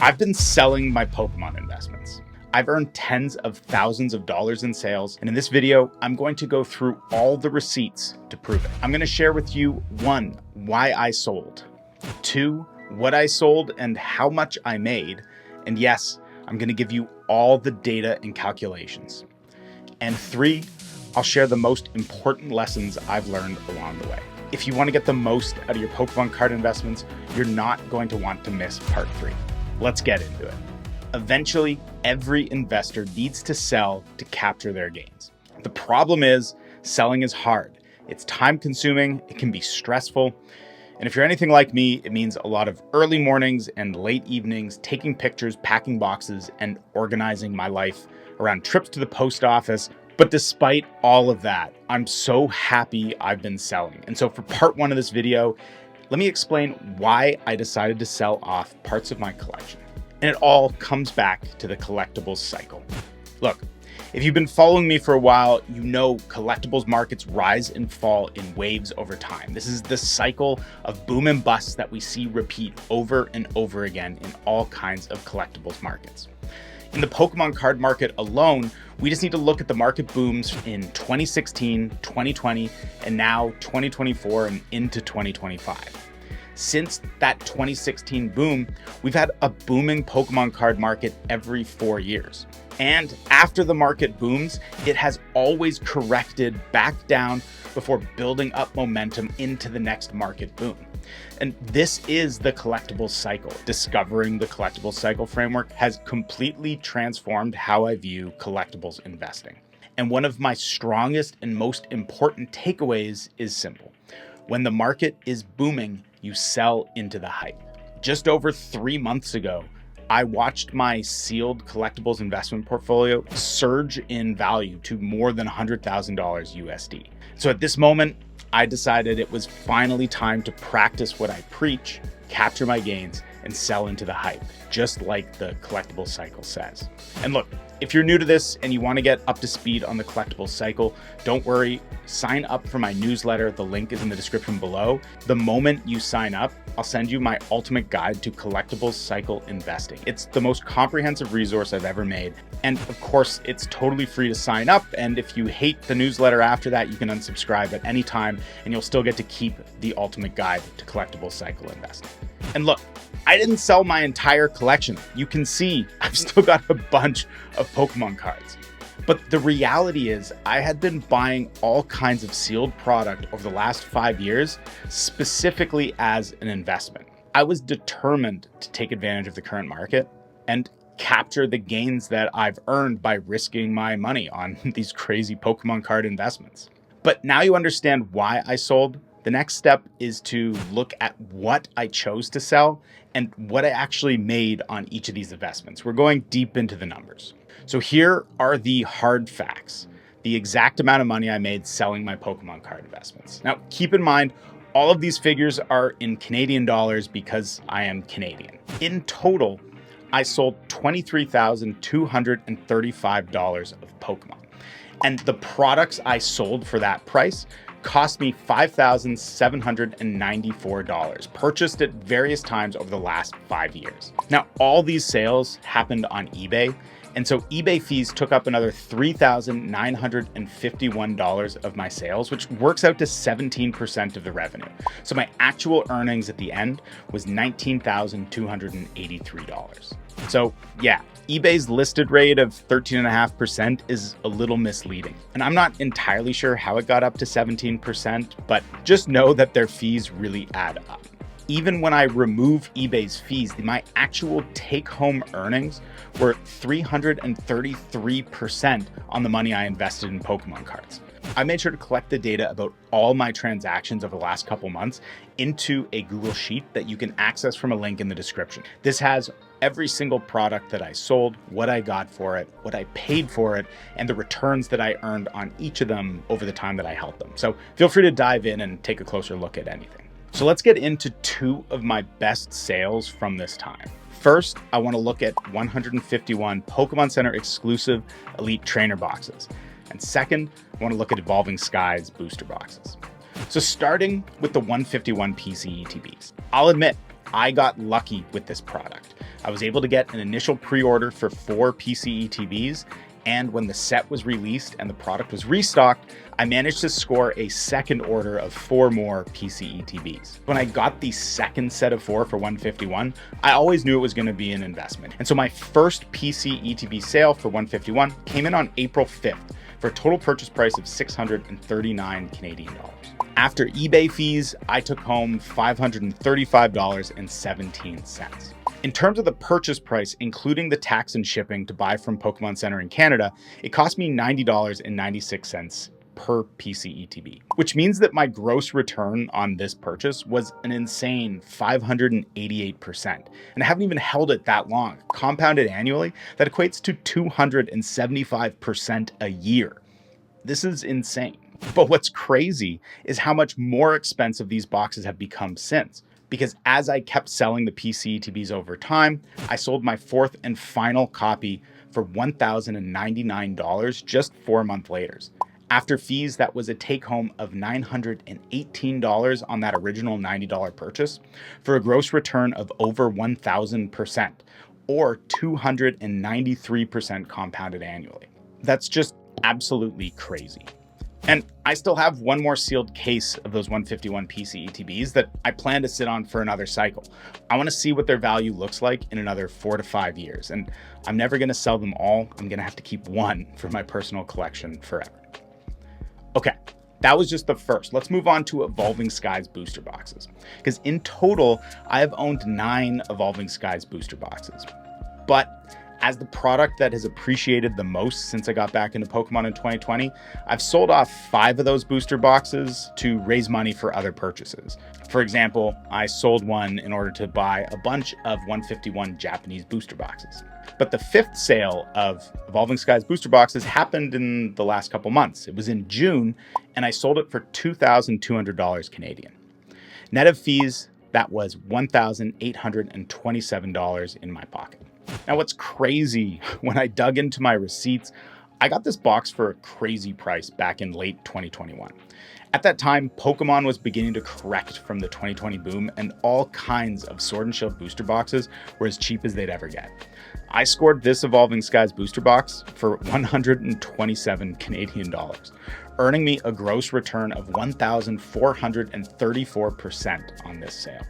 I've been selling my Pokemon investments. I've earned tens of thousands of dollars in sales, and in this video, I'm going to go through all the receipts to prove it. I'm going to share with you 1, why I sold, 2, what I sold and how much I made, and yes, I'm going to give you all the data and calculations, and 3, I'll share the most important lessons I've learned along the way. If you want to get the most out of your Pokemon card investments, you're not going to want to miss part 3. Let's get into it. Eventually, every investor needs to sell to capture their gains. The problem is, selling is hard. It's time-consuming, it can be stressful, and if you're anything like me, it means a lot of early mornings and late evenings, taking pictures, packing boxes, and organizing my life around trips to the post office. But despite all of that, I'm so happy I've been selling. And so for part 1 of this video, let me explain why I decided to sell off parts of my collection. And it all comes back to the collectibles cycle. Look, if you've been following me for a while, you know collectibles markets rise and fall in waves over time. This is the cycle of boom and bust that we see repeat over and over again in all kinds of collectibles markets. In the Pokemon card market alone, we just need to look at the market booms in 2016, 2020, and now 2024 and into 2025. Since that 2016 boom, we've had a booming Pokemon card market every 4 years. And after the market booms, it has always corrected back down before building up momentum into the next market boom. And this is the collectibles cycle. Discovering the collectibles cycle framework has completely transformed how I view collectibles investing. And one of my strongest and most important takeaways is simple. When the market is booming, you sell into the hype. Just over 3 months ago, I watched my sealed collectibles investment portfolio surge in value to more than $100,000 USD. So at this moment, I decided it was finally time to practice what I preach, capture my gains, and sell into the hype, just like the collectibles cycle says. And look, if you're new to this and you want to get up to speed on the collectibles cycle, don't worry, sign up for my newsletter. The link is in the description below. The moment you sign up, I'll send you my ultimate guide to collectibles cycle investing. It's the most comprehensive resource I've ever made. And of course, it's totally free to sign up. And if you hate the newsletter after that, you can unsubscribe at any time and you'll still get to keep the ultimate guide to collectibles cycle investing. And look, I didn't sell my entire collection. You can see I've still got a bunch of Pokemon cards. But the reality is I had been buying all kinds of sealed product over the last 5 years, specifically as an investment. I was determined to take advantage of the current market and capture the gains that I've earned by risking my money on these crazy Pokemon card investments. But now you understand why I sold. The next step is to look at what I chose to sell and what I actually made on each of these investments. We're going deep into the numbers. So here are the hard facts, the exact amount of money I made selling my Pokemon card investments. Now, keep in mind, all of these figures are in Canadian dollars because I am Canadian. In total, I sold $23,235 of Pokemon. And the products I sold for that price cost me $5,794, purchased at various times over the last 5 years. Now, all these sales happened on eBay, and so eBay fees took up another $3,951 of my sales, which works out to 17% of the revenue. So my actual earnings at the end was $19,283. So yeah, eBay's listed rate of 13.5% is a little misleading. And I'm not entirely sure how it got up to 17%, but just know that their fees really add up. Even when I remove eBay's fees, my actual take-home earnings were 333% on the money I invested in Pokemon cards. I made sure to collect the data about all my transactions over the last couple months into a Google Sheet that you can access from a link in the description. This has every single product that I sold, what I got for it, what I paid for it, and the returns that I earned on each of them over the time that I held them. So feel free to dive in and take a closer look at anything. So let's get into 2 of my best sales from this time. First, I want to look at 151 Pokemon Center exclusive Elite Trainer boxes. And second, I want to look at Evolving Skies booster boxes. So starting with the 151 PC ETBs, I'll admit I got lucky with this product. I was able to get an initial pre-order for 4 PC ETBs, and when the set was released and the product was restocked, I managed to score a second order of 4 more PC ETBs. When I got the second set of 4 for 151, I always knew it was going to be an investment. And so my first PC ETB sale for 151 came in on April 5th for a total purchase price of 639 Canadian dollars. After eBay fees, I took home $535.17. In terms of the purchase price, including the tax and shipping to buy from Pokémon Center in Canada, it cost me $90.96 per PC ETB, which means that my gross return on this purchase was an insane 588%. And I haven't even held it that long. Compounded annually, that equates to 275% a year. This is insane. But what's crazy is how much more expensive these boxes have become since. Because as I kept selling the PC ETBs over time, I sold my 4th and final copy for $1,099 just 4 months later. After fees, that was a take home of $918 on that original $90 purchase for a gross return of over 1,000% or 293% compounded annually. That's just absolutely crazy. And I still have one more sealed case of those 151 PC ETBs that I plan to sit on for another cycle. I want to see what their value looks like in another 4 to 5 years. And I'm never going to sell them all. I'm going to have to keep one for my personal collection forever. Okay, that was just the first. Let's move on to Evolving Skies booster boxes. Because in total, I have owned 9 Evolving Skies booster boxes. But as the product that has appreciated the most since I got back into Pokemon in 2020, I've sold off 5 of those booster boxes to raise money for other purchases. For example, I sold one in order to buy a bunch of 151 Japanese booster boxes. But the 5th sale of Evolving Skies booster boxes happened in the last couple months. It was in June, and I sold it for $2,200 Canadian. Net of fees, that was $1,827 in my pocket. Now, what's crazy, when I dug into my receipts, I got this box for a crazy price back in late 2021. At that time, Pokemon was beginning to correct from the 2020 boom, and all kinds of Sword and Shield booster boxes were as cheap as they'd ever get. I scored this Evolving Skies booster box for 127 Canadian dollars, earning me a gross return of 1,434% on this sale.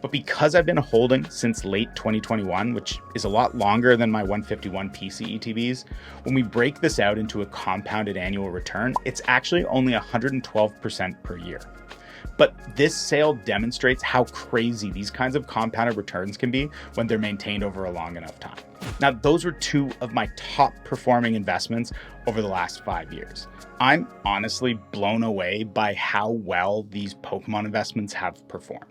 But because I've been holding since late 2021, which is a lot longer than my 151 PC ETBs, when we break this out into a compounded annual return, it's actually only 112% per year. But this sale demonstrates how crazy these kinds of compounded returns can be when they're maintained over a long enough time. Now, those were 2 of my top performing investments over the last 5 years. I'm honestly blown away by how well these Pokemon investments have performed.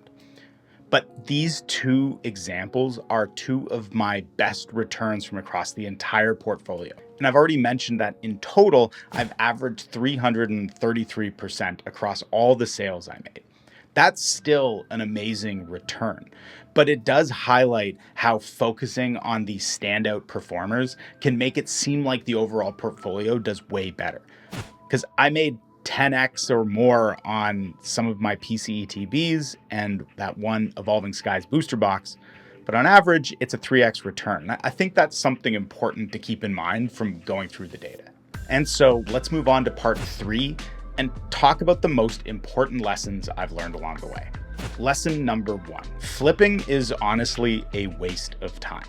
But these 2 examples are 2 of my best returns from across the entire portfolio. And I've already mentioned that in total, I've averaged 333% across all the sales I made. That's still an amazing return, but it does highlight how focusing on these standout performers can make it seem like the overall portfolio does way better. Because I made 10x or more on some of my PC ETBs and that one Evolving Skies booster box, but on average, it's a 3x return. I think that's something important to keep in mind from going through the data. And so let's move on to part 3 and talk about the most important lessons I've learned along the way. Lesson number 1, flipping is honestly a waste of time.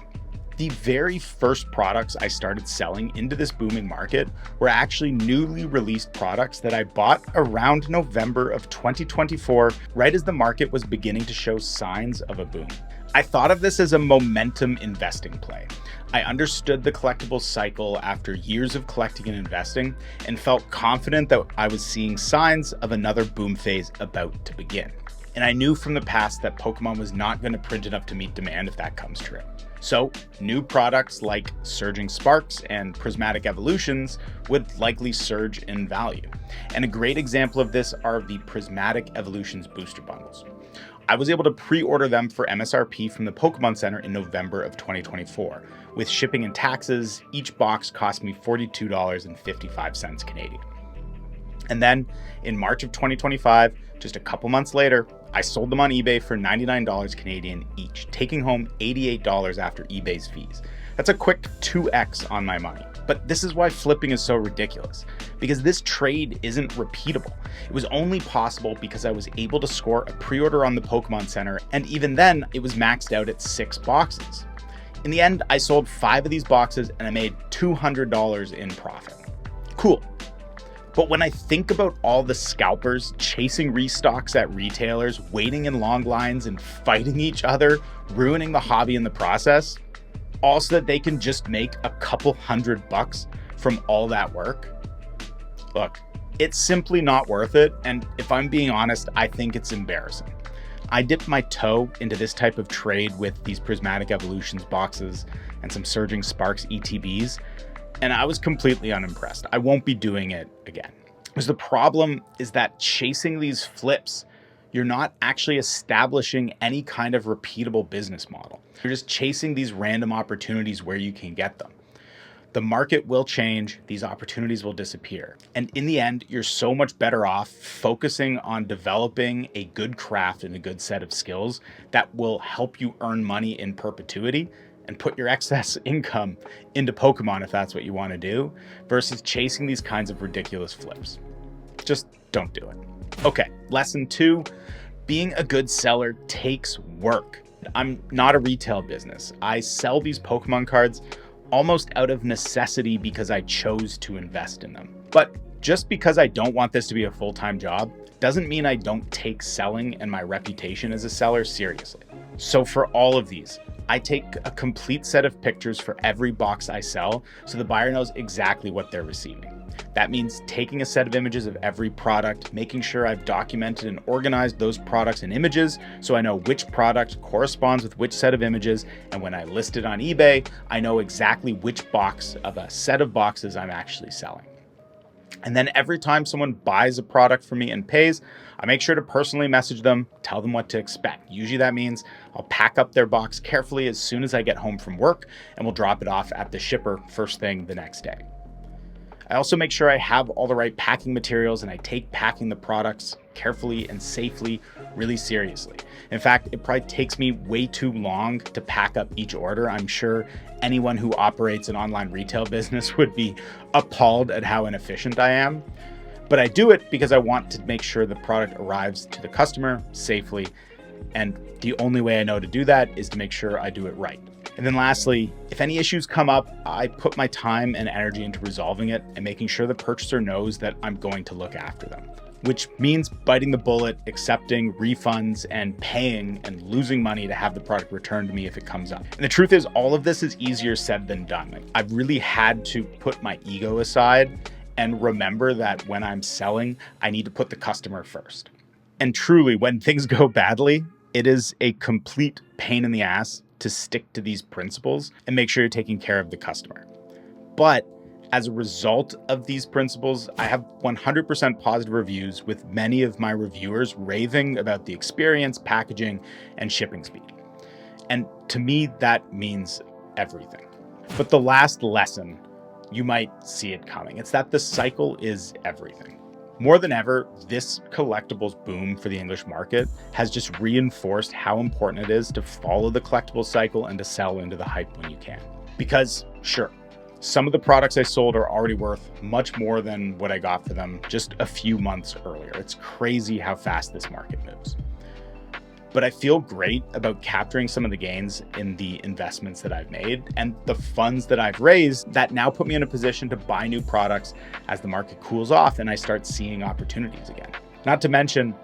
The very first products I started selling into this booming market were actually newly released products that I bought around November of 2024, right as the market was beginning to show signs of a boom. I thought of this as a momentum investing play. I understood the collectibles cycle after years of collecting and investing and felt confident that I was seeing signs of another boom phase about to begin. And I knew from the past that Pokemon was not going to print enough to meet demand if that comes true. So new products like Surging Sparks and Prismatic Evolutions would likely surge in value. And a great example of this are the Prismatic Evolutions booster bundles. I was able to pre-order them for MSRP from the Pokémon Center in November of 2024. With shipping and taxes, each box cost me $42.55 Canadian. And then in March of 2025, just a couple months later, I sold them on eBay for $99 Canadian each, taking home $88 after eBay's fees. That's a quick 2x on my money. But this is why flipping is so ridiculous, because this trade isn't repeatable. It was only possible because I was able to score a pre-order on the Pokémon Center, and even then, it was maxed out at 6 boxes. In the end, I sold 5 of these boxes and I made $200 in profit. Cool. But when I think about all the scalpers chasing restocks at retailers, waiting in long lines and fighting each other, ruining the hobby in the process, all so that they can just make a couple $100 from all that work, look, it's simply not worth it. And if I'm being honest, I think it's embarrassing. I dipped my toe into this type of trade with these Prismatic Evolutions boxes and some Surging Sparks ETBs, and I was completely unimpressed. I won't be doing it again. Because the problem is that chasing these flips, you're not actually establishing any kind of repeatable business model. You're just chasing these random opportunities where you can get them. The market will change, these opportunities will disappear. And in the end, you're so much better off focusing on developing a good craft and a good set of skills that will help you earn money in perpetuity and put your excess income into Pokemon if that's what you want to do, versus chasing these kinds of ridiculous flips. Just don't do it. Okay, lesson 2, being a good seller takes work. I'm not a retail business. I sell these Pokemon cards almost out of necessity because I chose to invest in them. But just because I don't want this to be a full-time job doesn't mean I don't take selling and my reputation as a seller seriously. So for all of these, I take a complete set of pictures for every box I sell so the buyer knows exactly what they're receiving. That means taking a set of images of every product, making sure I've documented and organized those products and images so I know which product corresponds with which set of images, and when I list it on eBay, I know exactly which box of a set of boxes I'm actually selling. And then every time someone buys a product from me and pays, I make sure to personally message them, tell them what to expect. Usually that means I'll pack up their box carefully as soon as I get home from work, and we'll drop it off at the shipper first thing the next day. I also make sure I have all the right packing materials, and I take packing the products carefully and safely really seriously. In fact, it probably takes me way too long to pack up each order. I'm sure anyone who operates an online retail business would be appalled at how inefficient I am. But I do it because I want to make sure the product arrives to the customer safely. And the only way I know to do that is to make sure I do it right. And then lastly, if any issues come up, I put my time and energy into resolving it and making sure the purchaser knows that I'm going to look after them, which means biting the bullet, accepting refunds, and paying and losing money to have the product returned to me if it comes up. And the truth is, all of this is easier said than done. Like, I've really had to put my ego aside and remember that when I'm selling, I need to put the customer first. And truly, when things go badly, it is a complete pain in the ass to stick to these principles and make sure you're taking care of the customer. But as a result of these principles, I have 100% positive reviews, with many of my reviewers raving about the experience, packaging, and shipping speed. And to me, that means everything. But the last lesson, you might see it coming. It's that the cycle is everything. More than ever, this collectibles boom for the English market has just reinforced how important it is to follow the collectibles cycle and to sell into the hype when you can. Because sure, some of the products I sold are already worth much more than what I got for them just a few months earlier. It's crazy how fast this market moves. But I feel great about capturing some of the gains in the investments that I've made and the funds that I've raised that now put me in a position to buy new products as the market cools off and I start seeing opportunities again. Not to mention,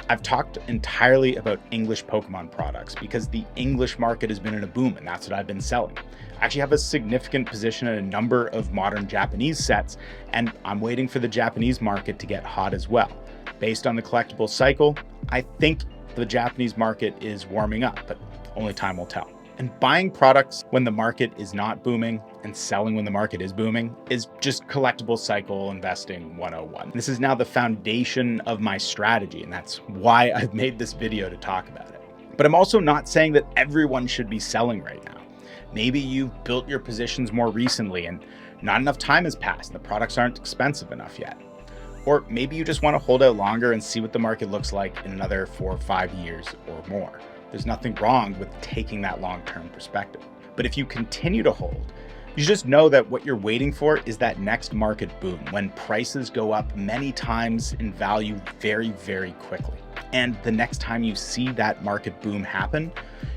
I've talked entirely about English Pokemon products because the English market has been in a boom and that's what I've been selling. I actually have a significant position in a number of modern Japanese sets, and I'm waiting for the Japanese market to get hot as well. Based on the collectible cycle, I think the Japanese market is warming up, but only time will tell. And buying products when the market is not booming and selling when the market is booming is just collectible cycle investing 101. This is now the foundation of my strategy, and that's why I've made this video to talk about it. But I'm also not saying that everyone should be selling right now. Maybe you've built your positions more recently and not enough time has passed. The products aren't expensive enough yet. Or maybe you just want to hold out longer and see what the market looks like in another 4 or 5 years or more. There's nothing wrong with taking that long-term perspective. But if you continue to hold, you just know that what you're waiting for is that next market boom when prices go up many times in value very, very quickly. And the next time you see that market boom happen,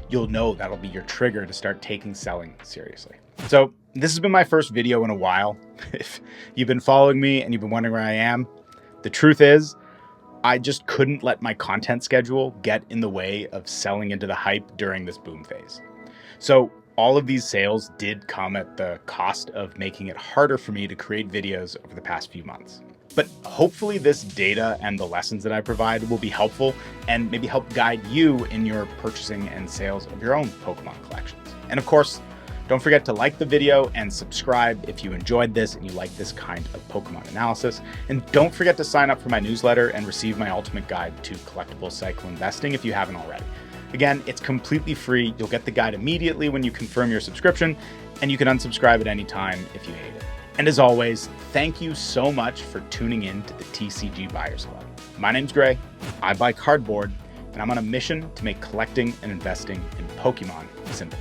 you'll know that'll be your trigger to start taking selling seriously. So this has been my first video in a while. If you've been following me and you've been wondering where I am, the truth is I just couldn't let my content schedule get in the way of selling into the hype during this boom phase. So all of these sales did come at the cost of making it harder for me to create videos over the past few months. But hopefully this data and the lessons that I provide will be helpful and maybe help guide you in your purchasing and sales of your own Pokemon collections. And of course, don't forget to like the video and subscribe if you enjoyed this and you like this kind of Pokemon analysis. And don't forget to sign up for my newsletter and receive my ultimate guide to collectible cycle investing if you haven't already. Again, it's completely free. You'll get the guide immediately when you confirm your subscription, and you can unsubscribe at any time if you hate it. And as always, thank you so much for tuning in to the TCG Buyers Club. My name's Gray, I buy cardboard, and I'm on a mission to make collecting and investing in Pokemon simple.